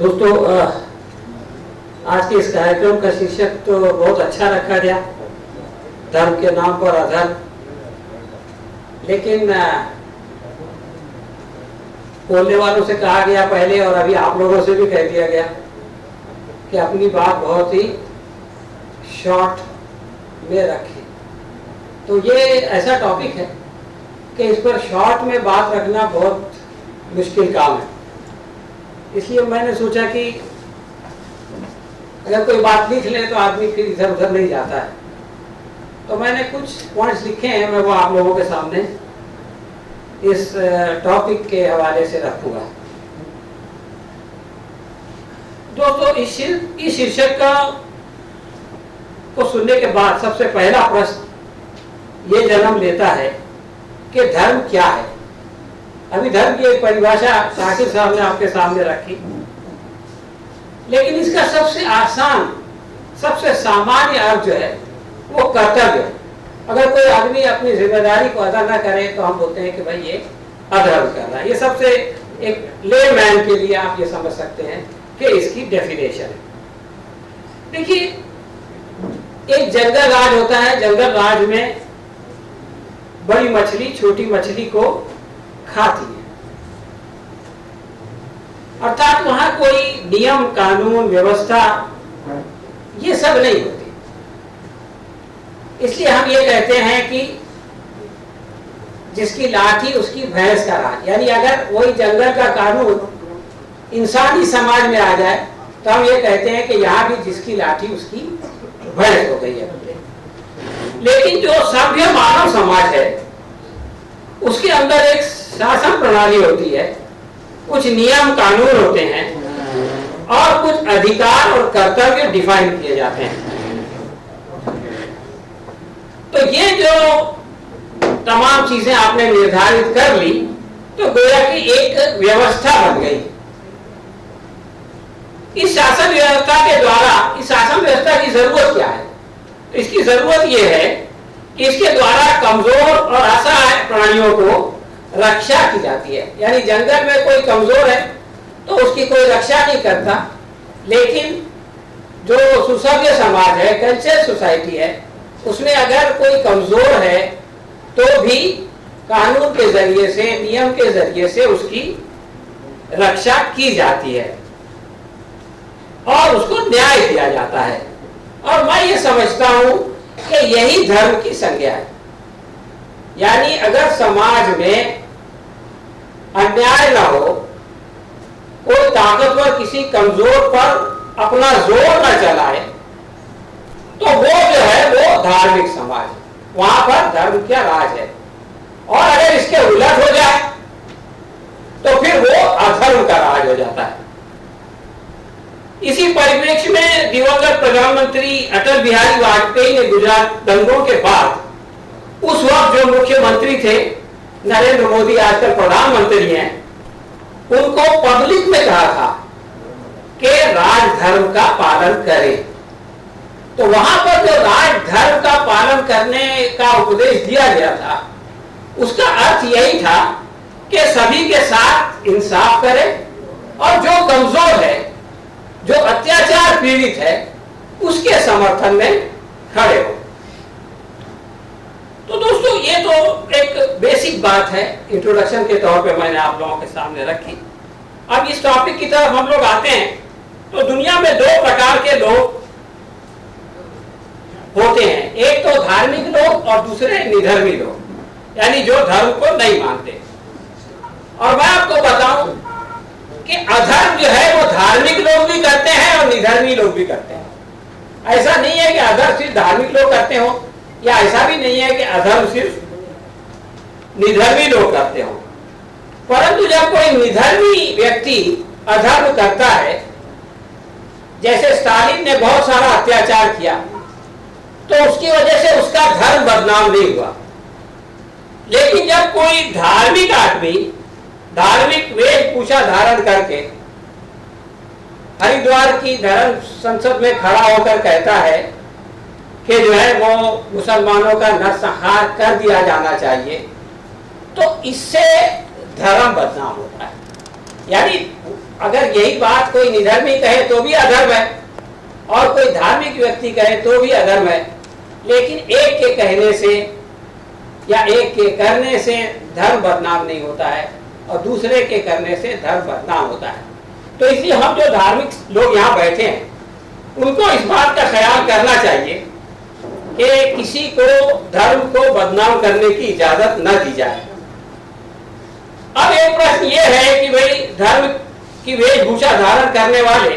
दोस्तों, आज के इस कार्यक्रम का शीर्षक तो बहुत अच्छा रखा गया, धर्म के नाम पर अधर्म। लेकिन बोलने वालों से कहा गया पहले, और अभी आप लोगों से भी कह दिया गया कि अपनी बात बहुत ही शॉर्ट में रखें। तो ये ऐसा टॉपिक है कि इस पर शॉर्ट में बात रखना बहुत मुश्किल काम है। इसलिए मैंने सोचा कि अगर कोई बात लिख ले तो आदमी फिर इधर उधर नहीं जाता है। तो मैंने कुछ पॉइंट्स लिखे हैं, मैं वो आप लोगों के सामने इस टॉपिक के हवाले से रखूंगा। दोस्तों, इस शीर्षक को सुनने के बाद सबसे पहला प्रश्न ये जन्म लेता है कि धर्म क्या है। अभी धर्म की एक परिभाषा शाकिर साहब ने आपके सामने रखी, लेकिन इसका सबसे आसान, सबसे सामान्य अर्थ जो है वो कर्तव्य है। अगर कोई आदमी अपनी जिम्मेदारी को अदा ना करे तो हम बोलते हैं कि भाई ये अधर्म कर रहा है। ये सबसे एक लेमैन के लिए आप ये समझ सकते हैं कि इसकी डेफिनेशन है। देखिए, एक जंगल राज होता है। जंगल राज में बड़ी मछली छोटी मछली को खाती है, अर्थात वहां कोई नियम कानून व्यवस्था ये सब नहीं होती। इसलिए हम ये कहते हैं कि जिसकी लाठी उसकी भैंस का राज। यानी अगर वही जंगल का कानून इंसानी समाज में आ जाए तो हम ये कहते हैं कि यहां भी जिसकी लाठी उसकी भैंस हो गई है। लेकिन जो सभ्य मानव समाज है उसके अंदर एक शासन प्रणाली होती है, कुछ नियम कानून होते हैं और कुछ अधिकार और कर्तव्य डिफाइन किए जाते हैं। तो ये जो तमाम चीजें आपने निर्धारित कर ली तो गोया कि एक व्यवस्था बन गई। इस शासन व्यवस्था के द्वारा, इस शासन व्यवस्था की जरूरत क्या है? तो इसकी जरूरत यह है कि इसके द्वारा कमजोर और असहाय प्राणियों को रक्षा की जाती है। यानी जंगल में कोई कमजोर है तो उसकी कोई रक्षा नहीं करता, लेकिन जो सुसभ्य समाज है, कल्चर सोसाइटी है, उसमें अगर कोई कमजोर है तो भी कानून के जरिए से, नियम के जरिए से उसकी रक्षा की जाती है और उसको न्याय दिया जाता है। और मैं ये समझता हूं कि यही धर्म की संज्ञा है। यानी अगर समाज में अन्याय न हो, कोई ताकतवर किसी कमजोर पर अपना जोर न चलाए, तो वो जो है वो धार्मिक समाज है, वहां पर धर्म का राज है। और अगर इसके उलट हो जाए तो फिर वो अधर्म का राज हो जाता है। इसी परिप्रेक्ष्य में दिवंगत प्रधानमंत्री अटल बिहारी वाजपेयी ने गुजरात दंगों के बाद उस वक्त जो मुख्यमंत्री थे, नरेंद्र मोदी आजकल प्रधानमंत्री हैं, उनको पब्लिक में कहा था कि राजधर्म का पालन करें। तो वहां पर जो राजधर्म का पालन करने का उपदेश दिया गया था, उसका अर्थ यही था कि सभी के साथ इंसाफ करें और जो कमजोर है, जो अत्याचार पीड़ित है, उसके समर्थन में खड़े हो। तो दोस्तों, ये तो एक बेसिक बात है, इंट्रोडक्शन के तौर पे मैंने आप लोगों के सामने रखी। अब इस टॉपिक की तरफ हम लोग आते हैं तो दुनिया में दो प्रकार के लोग होते हैं, एक तो धार्मिक लोग और दूसरे निधर्मी लोग, यानी जो धर्म को नहीं मानते। और मैं आपको बताऊं कि अधर्म जो है वो धार्मिक लोग भी करते हैं और निधर्मी लोग भी करते हैं। ऐसा नहीं है कि अधर्म सिर्फ धार्मिक लोग करते हो, या ऐसा भी नहीं है कि अधर्म सिर्फ निधर्मी लोग करते हो। परंतु जब कोई निधर्मी व्यक्ति अधर्म करता है, जैसे स्टालिन ने बहुत सारा अत्याचार किया, तो उसकी वजह से उसका धर्म बदनाम नहीं हुआ। लेकिन जब कोई धार्मिक आदमी धार्मिक वेशभूषा धारण करके हरिद्वार की धर्म संसद में खड़ा होकर कहता है कि जो है वो मुसलमानों का नरसंहार कर दिया जाना चाहिए, तो इससे धर्म बदनाम होता है। यानी अगर यही बात कोई निधर्मी कहे तो भी अधर्म है, और कोई धार्मिक व्यक्ति कहे तो भी अधर्म है। लेकिन एक के कहने से या एक के करने से धर्म बदनाम नहीं होता है, और दूसरे के करने से धर्म बदनाम होता है। तो इसलिए हम जो धार्मिक लोग यहाँ बैठे हैं उनको इस बात का ख्याल करना चाहिए कि किसी को धर्म को बदनाम करने की इजाजत न दी जाए। अब एक प्रश्न ये है कि भाई धर्म की वेशभूषा धारण करने वाले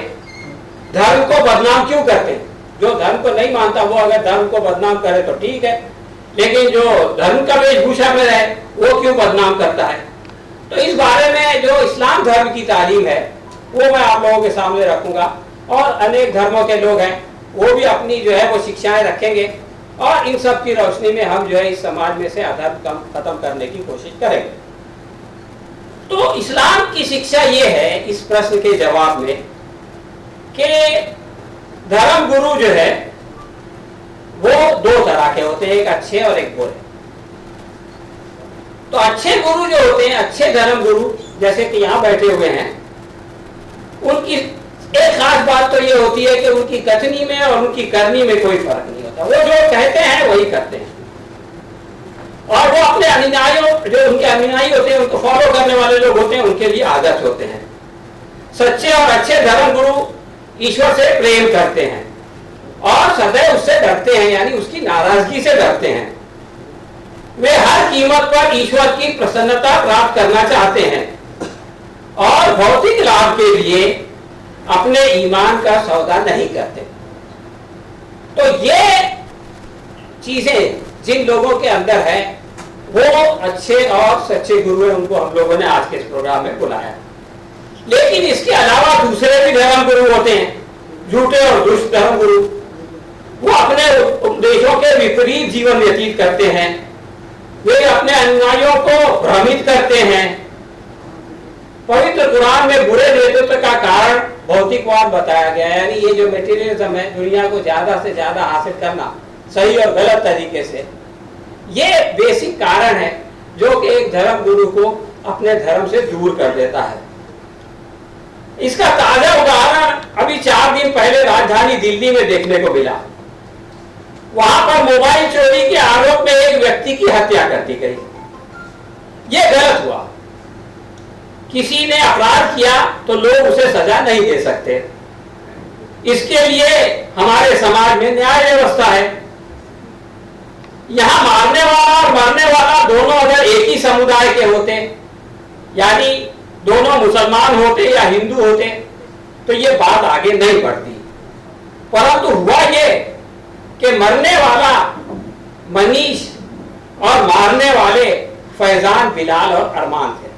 धर्म को बदनाम क्यों करते हैं? जो धर्म को नहीं मानता वो अगर धर्म को बदनाम करे तो ठीक है, लेकिन जो धर्म का वेशभूषा में रहे वो क्यों बदनाम करता है? तो इस बारे में जो इस्लाम धर्म की तालीम है वो मैं आप लोगों के सामने रखूंगा, और अनेक धर्मों के लोग हैं वो भी अपनी जो है वो शिक्षाएं रखेंगे, और इन सब की रोशनी में हम जो है इस समाज में से अधर्म खत्म करने की कोशिश करेंगे। तो इस्लाम की शिक्षा ये है इस प्रश्न के जवाब में कि धर्म गुरु जो है वो दो तरह के होते हैं, एक अच्छे और एक बुरे। तो अच्छे गुरु जो होते हैं, अच्छे धर्म गुरु जैसे कि यहाँ बैठे हुए हैं, उनकी एक खास बात तो ये होती है कि उनकी कथनी में और उनकी करनी में कोई फर्क नहीं होता। वो जो कहते हैं वही करते हैं, और वो अपने अनुयायियों, जो उनके अनुयायी होते हैं, उनको फॉलो करने वाले लोग होते हैं, उनके लिए आदर्श होते हैं। सच्चे और अच्छे धर्म गुरु ईश्वर से प्रेम करते हैं और सदैव उससे डरते हैं, यानी उसकी नाराजगी से डरते हैं। वे हर कीमत पर ईश्वर की प्रसन्नता प्राप्त करना चाहते हैं और भौतिक लाभ के लिए अपने ईमान का सौदा नहीं करते। तो ये चीजें जिन लोगों के अंदर है वो अच्छे और सच्चे गुरु हैं, उनको हम लोगों ने आज के इस प्रोग्राम में बुलाया। लेकिन इसके अलावा दूसरे भी धर्म गुरु होते हैं, झूठे और दुष्ट धर्म गुरु। वो अपने उपदेशों के विपरीत जीवन व्यतीत करते हैं, वे अपने अनुयायियों को भ्रमित करते हैं। पवित्र कुरान में बुरे नेतृत्व का कारण भौतिकवाद बताया गया है, यानी ये जो मेटीरियलिज्म है, दुनिया को ज्यादा से ज्यादा हासिल करना सही और गलत तरीके से, ये बेसिक कारण है जो कि एक धर्म गुरु को अपने धर्म से दूर कर देता है। इसका ताजा उदाहरण अभी 4 दिन पहले राजधानी दिल्ली में देखने को मिला। वहां पर मोबाइल चोरी के आरोप में एक व्यक्ति की हत्या कर दी गई। यह गलत हुआ। किसी ने अपराध किया तो लोग उसे सजा नहीं दे सकते। इसके लिए हमारे समाज में न्याय व्यवस्था है। यहां मारने वाला और मरने वाला दोनों अगर एक ही समुदाय के होते, यानी दोनों मुसलमान होते या हिंदू होते, तो ये बात आगे नहीं बढ़ती। परंतु हुआ ये कि मरने वाला मनीष और मारने वाले फैजान, बिलाल और अरमान थे।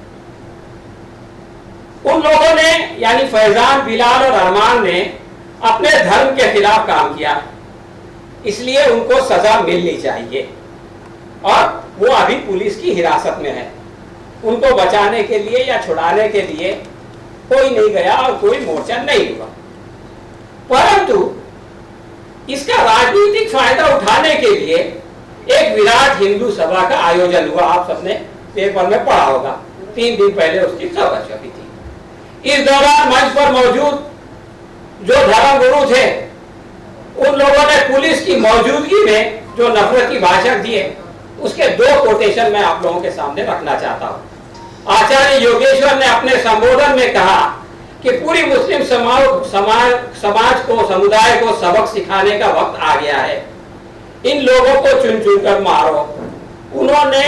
उन लोगों ने, यानी फैजान, बिलाल और अरमान ने अपने धर्म के खिलाफ काम किया, इसलिए उनको सजा मिलनी चाहिए, और वो अभी पुलिस की हिरासत में है। उनको बचाने के लिए या छुड़ाने के लिए कोई नहीं गया और कोई मोर्चा नहीं हुआ। परंतु इसका राजनीतिक फायदा उठाने के लिए एक विराट हिंदू सभा का आयोजन हुआ। आप सबने पेपर में पढ़ा होगा, 3 दिन पहले उसकी खबर छपी थी। इस दौरान मंच पर मौजूद जो धर्म गुरु थे, उन लोगों ने पुलिस की मौजूदगी में जो नफरत की भाषण दिए, उसके 2 कोटेशन मैं आप लोगों के सामने रखना चाहता हूं। आचार्य योगेश्वर ने अपने संबोधन में कहा कि पूरी मुस्लिम समाज को, समुदाय को सबक सिखाने का वक्त आ गया है। इन लोगों को चुन चुन कर मारो। उन्होंने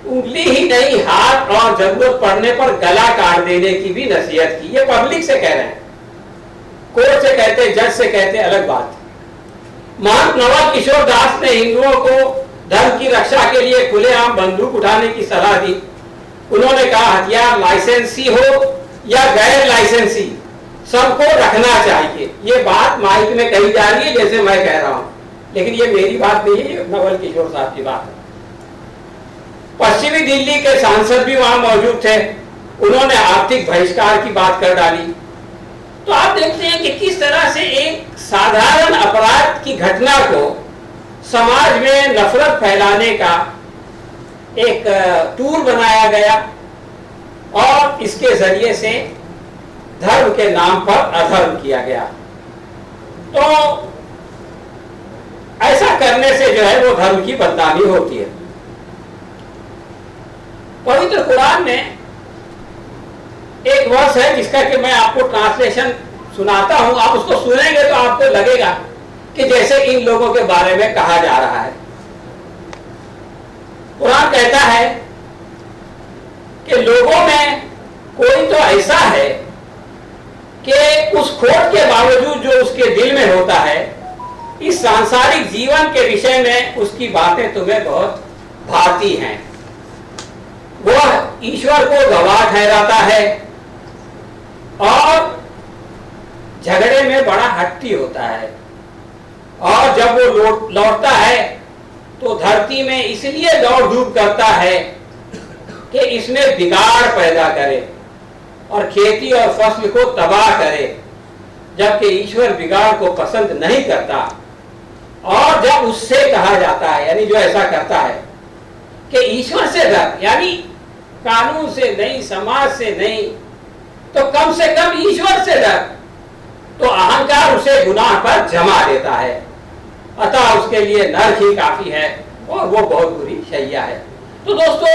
उंगली ही नहीं, हाथ और जरूरत पड़ने पर गला काट देने की भी नसीहत की। ये पब्लिक से कह रहे हैं, कोर्ट से कहते, जज से कहते अलग बात। महंत नवल किशोर दास ने हिंदुओं को धर्म की रक्षा के लिए खुलेआम बंदूक उठाने की सलाह दी। उन्होंने कहा, हथियार लाइसेंसी हो या गैर लाइसेंसी, सबको रखना चाहिए। ये बात माइक में कही जा रही है जैसे मैं कह रहा हूं, लेकिन ये मेरी बात नहीं है, नवल किशोर साहब की बात है। पश्चिमी दिल्ली के सांसद भी वहां मौजूद थे, उन्होंने आर्थिक बहिष्कार की बात कर डाली। तो आप देखते हैं कि किस तरह से एक साधारण अपराध की घटना को समाज में नफरत फैलाने का एक टूल बनाया गया, और इसके जरिए से धर्म के नाम पर अधर्म किया गया। तो ऐसा करने से जो है वो धर्म की बदनामी होती है। पवित्र कुरान में एक वर्ष है जिसका कि मैं आपको ट्रांसलेशन सुनाता हूं, आप उसको सुनेंगे तो आपको लगेगा कि जैसे इन लोगों के बारे में कहा जा रहा है। कुरान कहता है कि लोगों में कोई तो ऐसा है कि उस खोट के बावजूद जो उसके दिल में होता है, इस सांसारिक जीवन के विषय में उसकी बातें तुम्हें बहुत भाती हैं। वह ईश्वर को गवाह ठहराता है और झगड़े में बड़ा हट्टी होता है, और जब वो लौटता है तो धरती में इसलिए दौड़ धूप करता है कि इसमें बिगाड़ पैदा करे और खेती और फसल को तबाह करे, जबकि ईश्वर बिगाड़ को पसंद नहीं करता। और जब उससे कहा जाता है, यानी जो ऐसा करता है, कि ईश्वर से डर, यानी कानून से नहीं, समाज से नहीं, तो कम से कम ईश्वर से डर, तो अहंकार उसे गुनाह पर जमा देता है। अतः उसके लिए नरक ही काफी है और वो बहुत बुरी शैया है। तो दोस्तों,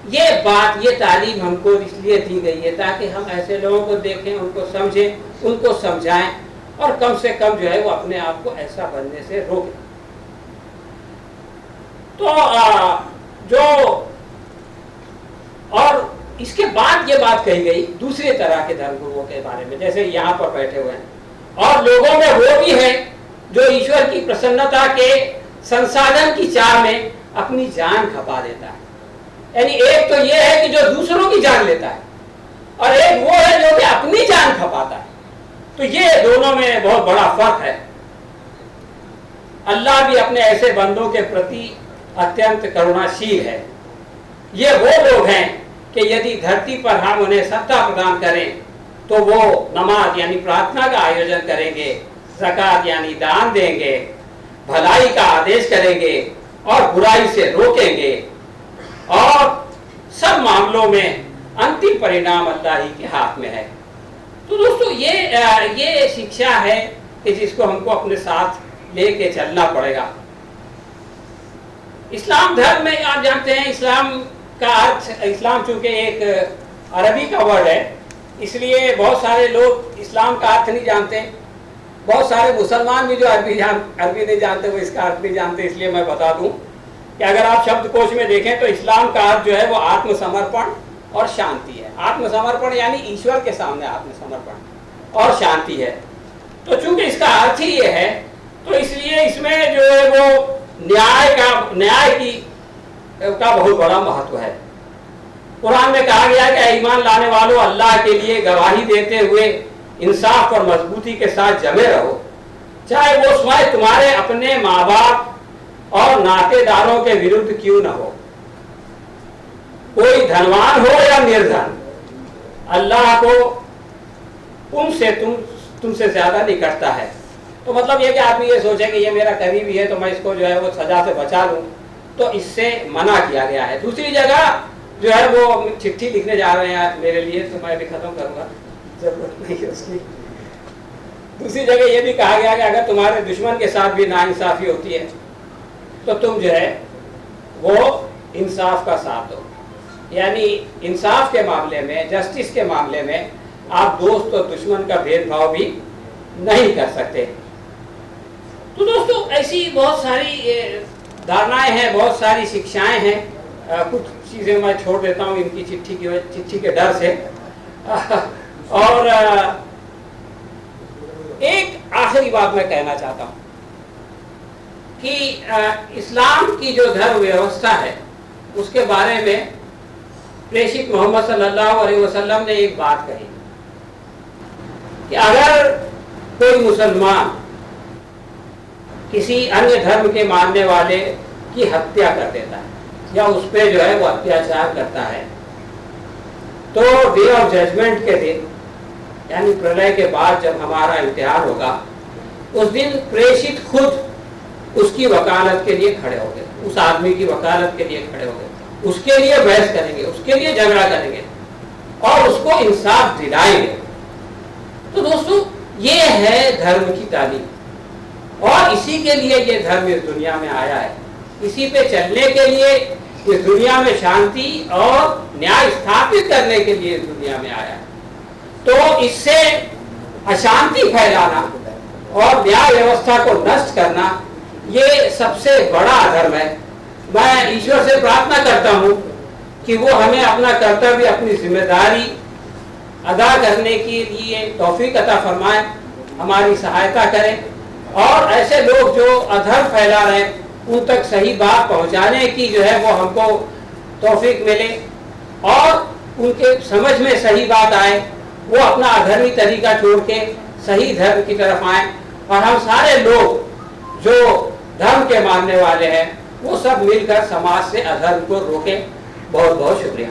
ये बात, ये तालीम हमको इसलिए दी गई है ताकि हम ऐसे लोगों को देखें, उनको समझें, उनको समझाएं और कम से कम जो है वो अपने आप को ऐसा बनने से रोकें। तो और इसके बाद ये बात कही गई दूसरे तरह के धर्मगुरुओं के बारे में, जैसे यहाँ पर बैठे हुए हैं, और लोगों में वो भी है जो ईश्वर की प्रसन्नता के संसाधन की चाह में अपनी जान खपा देता है। यानी एक तो ये है कि जो दूसरों की जान लेता है, और एक वो है जो कि अपनी जान खपाता है। तो ये दोनों में बहुत बड़ा फर्क है। अल्लाह भी अपने ऐसे बंदों के प्रति अत्यंत करुणाशील है। ये वो लोग हैं कि यदि धरती पर हम उन्हें सत्ता प्रदान करें तो वो नमाज यानी प्रार्थना का आयोजन करेंगे, ज़कात यानी दान देंगे, भलाई का आदेश करेंगे और बुराई से रोकेंगे, और सब मामलों में अंतिम परिणाम अल्लाह ही के हाथ में है। तो दोस्तों, ये शिक्षा है कि जिसको हमको अपने साथ लेके चलना पड़ेगा। इस्लाम धर्म में आप जानते हैं, इस्लाम का अर्थ, इस्लाम चूंकि एक अरबी का वर्ड है, इसलिए बहुत सारे लोग इस्लाम का अर्थ नहीं जानते। बहुत सारे मुसलमान भी जो अरबी नहीं जानते, वो इसका अर्थ नहीं जानते। इसलिए मैं बता दूं कि अगर आप शब्दकोश में देखें तो इस्लाम का अर्थ जो है वो आत्मसमर्पण और शांति है। आत्मसमर्पण यानी ईश्वर के सामने आत्मसमर्पण और शांति है। तो चूंकि इसका अर्थ ही ये है, तो इसलिए इसमें जो है वो न्याय का बहुत बड़ा महत्व है। कुरान में कहा गया कि ईमान लाने वालों, अल्लाह के लिए गवाही देते हुए इंसाफ और मजबूती के साथ जमे रहो, चाहे वो स्वयं तुम्हारे अपने माँ बाप और नातेदारों के विरुद्ध क्यों न हो। कोई धनवान हो या निर्धन, अल्लाह को तुमसे ज्यादा निकटता है। तो मतलब ये कि आदमी ये सोचे कि ये मेरा करीबी है तो मैं इसको जो है वो सजा से बचा लूं, तो इससे मना किया गया है। दूसरी जगह जो है वो चिट्ठी लिखने जा रहे हैं मेरे लिए, तो मैं भी खत्म करूंगा, जरूरत नहीं है उसकी। दूसरी जगह ये भी कहा गया कि अगर तुम्हारे दुश्मन के साथ भी नाइंसाफी होती है तो तुम जो है वो इंसाफ का साथ दो। यानी इंसाफ के मामले में, जस्टिस के मामले में आप दोस्त और दुश्मन का भेदभाव भी नहीं कर सकते। तो दोस्तों, ऐसी बहुत सारी धारणाएं हैं, बहुत सारी शिक्षाएं हैं। कुछ चीजें मैं छोड़ देता हूं इनकी चिट्ठी के डर से। और एक आखिरी बात मैं कहना चाहता हूं कि इस्लाम की जो धर्म व्यवस्था है उसके बारे में प्रेषित मोहम्मद सल्लल्लाहु अलैहि वसल्लम ने एक बात कही कि अगर कोई मुसलमान किसी अन्य धर्म के मानने वाले की हत्या कर देता है या उस पर जो है वो अत्याचार करता है, तो डे ऑफ जजमेंट के दिन, यानी प्रलय के बाद जब हमारा इम्तिहान होगा, उस दिन प्रेषित खुद उसकी वकालत के लिए खड़े होंगे, उस आदमी की वकालत के लिए खड़े होंगे, उसके लिए बहस करेंगे, उसके लिए झगड़ा करेंगे और उसको इंसाफ दिलाएंगे। तो दोस्तों ये है धर्म की तालीम, और इसी के लिए ये धर्म इस दुनिया में आया है, इसी पे चलने के लिए, इस दुनिया में शांति और न्याय स्थापित करने के लिए इस दुनिया में आया है। तो इससे अशांति फैलाना और न्याय व्यवस्था को नष्ट करना ये सबसे बड़ा अधर्म है। मैं ईश्वर से प्रार्थना करता हूँ कि वो हमें अपना कर्तव्य, अपनी जिम्मेदारी अदा करने के लिए तौफीक अता फरमाए, हमारी सहायता करें, और ऐसे लोग जो अधर्म फैला रहे हैं उन तक सही बात पहुंचाने की जो है वो हमको तौफीक मिले, और उनके समझ में सही बात आए, वो अपना अधर्मी तरीका छोड़ के सही धर्म की तरफ आए, और हम सारे लोग जो धर्म के मानने वाले हैं वो सब मिलकर समाज से अधर्म को रोकें। बहुत बहुत शुक्रिया।